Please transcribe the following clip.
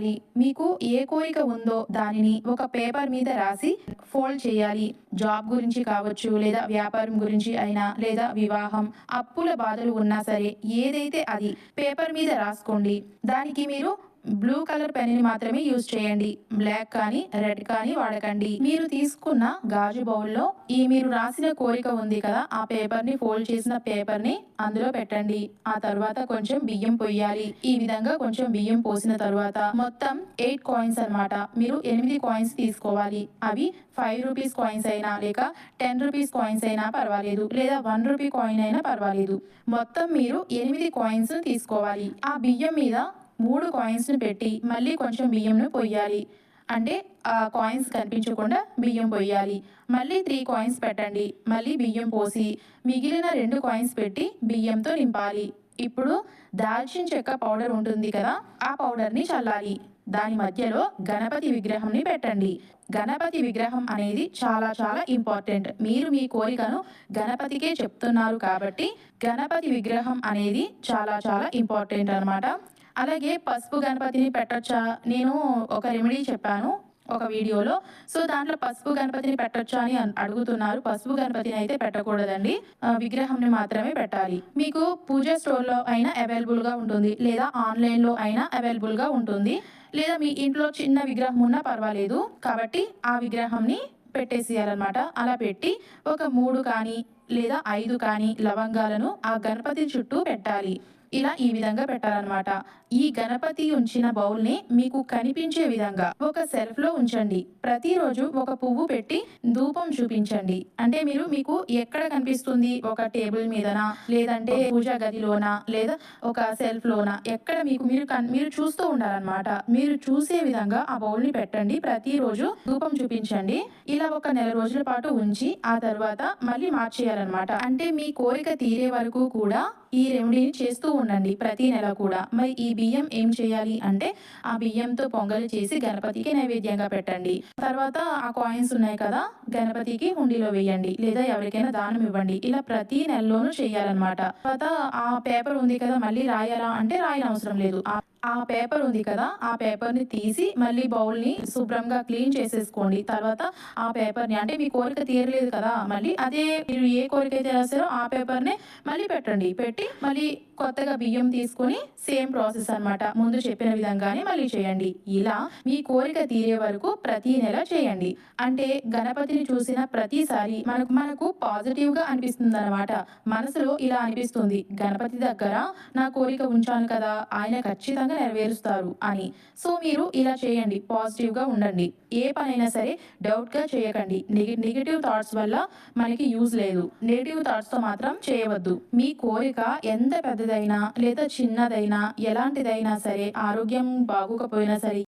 చేయాలి. మీకు ఏ కోరిక ఉందో దానిని ఒక పేపర్ మీద రాసి ఫోల్డ్ చేయాలి. జాబ్ గురించి కావచ్చు, లేదా వ్యాపారం గురించి అయినా, లేదా వివాహం, అప్పుల బాధలు ఉన్నా సరే ఏదైతే అది పేపర్ మీద రాసుకోండి. దానికి మీరు బ్లూ కలర్ పెన్నుని మాత్రమే యూజ్ చేయండి. బ్లాక్ కానీ రెడ్ కానీ వాడకండి. మీరు తీసుకున్న గాజు బౌల్లో మీరు రాసిన కోరిక ఉంది కదా, ఆ పేపర్ ని ఫోల్డ్ చేసిన పేపర్ ని అందులో పెట్టండి. ఆ తర్వాత కొంచెం బియ్యం పొయ్యాలి. ఈ విధంగా కొంచెం బియ్యం పోసిన తర్వాత మొత్తం 8 కాయిన్స్ అన్నమాట. మీరు 8 కాయిన్స్ తీసుకోవాలి. అవి 5 రూపీస్ కాయిన్స్ అయినా, లేక 10 రూపీస్ కాయిన్స్ అయినా పర్వాలేదు, లేదా 1 రూపీ కాయిన్ అయినా పర్వాలేదు. మొత్తం మీరు 8 కాయిన్స్ తీసుకోవాలి. ఆ బియ్యం మీద 3 కాయిన్స్‌ని పెట్టి మళ్ళీ కొంచెం బియ్యంను పొయ్యాలి. అంటే ఆ కాయిన్స్ కనిపించకుండా బియ్యం పొయ్యాలి. మళ్ళీ 3 కాయిన్స్ పెట్టండి. మళ్ళీ బియ్యం పోసి మిగిలిన 2 కాయిన్స్ పెట్టి బియ్యంతో నింపాలి. ఇప్పుడు దాల్చిన చెక్క పౌడర్ ఉంటుంది కదా, ఆ పౌడర్‌ని చల్లాలి. దాని మధ్యలో గణపతి విగ్రహంని పెట్టండి. గణపతి విగ్రహం అనేది చాలా చాలా ఇంపార్టెంట్. మీరు మీ కోరికను గణపతికే చెప్తున్నారు కాబట్టి గణపతి విగ్రహం అనేది చాలా చాలా ఇంపార్టెంట్ అన్నమాట. అలాగే పసుపు గణపతిని పెట్టొచ్చా? నేను ఒక రెమెడీ చెప్పాను ఒక వీడియోలో. సో దాంట్లో పసుపు గణపతిని పెట్టొచ్చా అని అడుగుతున్నారు. పసుపు గణపతిని అయితే పెట్టకూడదండి. విగ్రహంని మాత్రమే పెట్టాలి. మీకు పూజ స్టోర్‌లో అయినా అవైలబుల్‌గా ఉంటుంది, లేదా ఆన్‌లైన్‌లో అయినా అవైలబుల్‌గా ఉంటుంది, లేదా మీ ఇంట్లో చిన్న విగ్రహం ఉన్నా పర్వాలేదు. కాబట్టి ఆ విగ్రహంని పెట్టేసేయాలన్నమాట. అలా పెట్టి ఒక 3 కానీ, లేదా 5 కానీ లవంగాలను ఆ గణపతి చుట్టూ పెట్టాలి. ఇలా ఈ విధంగా పెట్టాలన్నమాట. ఈ గణపతి ఉంచిన బౌల్‌ని మీకు కనిపించే విధంగా ఒక షెల్ఫ్‌లో ఉంచండి. ప్రతిరోజు ఒక పువ్వు పెట్టి ధూపం చూపించండి. అంటే మీకు ఎక్కడ కనిపిస్తుంది? ఒక టేబుల్ మీదనా, లేదంటే పూజా గదిలోనా, లేదా ఒక షెల్ఫ్‌లోనా, ఎక్కడ మీరు చూస్తూ ఉండాలన్నమాట. మీరు చూసే విధంగా ఆ బౌల్‌ని పెట్టండి. ప్రతిరోజు ధూపం చూపించండి. ఇలా ఒక నెల రోజుల పాటు ఉంచి ఆ తర్వాత మళ్ళీ మార్చేయాలన్నమాట. అంటే మీ కోరిక తీరే వరకు కూడా ఈ రెమెడీని చేస్తూ ఉండండి ప్రతి నెల కూడా. మరి ఈ బియ్యం ఏం చేయాలి అంటే, ఆ బియ్యంతో పొంగలి చేసి గణపతికి నైవేద్యంగా పెట్టండి. తర్వాత ఆ కాయిన్స్ ఉన్నాయి కదా, గణపతికి హుండీలో వేయండి, లేదా ఎవరికైనా దానం ఇవ్వండి. ఇలా ప్రతి నెలలోనూ చేయాలన్నమాట. తర్వాత ఆ పేపర్ ఉంది కదా, మళ్ళీ రాయాలా అంటే రాయనవసరం లేదు. ఆ పేపర్ ఉంది కదా, ఆ పేపర్‌ని తీసి మళ్ళీ బౌల్‌ని శుభ్రంగా క్లీన్ చేసేసుకోండి. తర్వాత ఆ పేపర్‌ని, అంటే మీ కోరిక తీరలేదు కదా, మళ్ళీ అదే మీరు ఏ కోరిక అయితే రాసారో ఆ పేపర్‌నే మళ్ళీ పెట్టండి. పెట్టి మళ్ళీ కొత్తగా బియ్యం తీసుకొని సేమ్ ప్రాసెస్ అన్నమాట. ముందు చెప్పిన విధంగానే మళ్ళీ చేయండి. ఇలా మీ కోరిక తీరే వరకు ప్రతి నెల చేయండి. అంటే గణపతిని చూసిన ప్రతిసారి మనకు పాజిటివ్‌గా అనిపిస్తుందన్నమాట. మనసులో ఇలా అనిపిస్తుంది, గణపతి దగ్గర నా కోరిక ఉంచాను కదా, ఆయన ఖచ్చితంగా నెరవేరుస్తారు అని. సో మీరు ఇలా చేయండి. పాజిటివ్‌గా ఉండండి. ఏ పనైనా సరే డౌట్‌గా చేయకండి. నెగెటివ్ థాట్స్ వల్ల మనకి యూజ్ లేదు. నెగెటివ్ థాట్స్‌తో మాత్రం చేయవద్దు. మీ కోరిక ఎంత పెద్దదైనా, లేదా చిన్నదైనా, ఎలాంటిదైనా సరే, ఆరోగ్యం బాగోకపోయినా సరే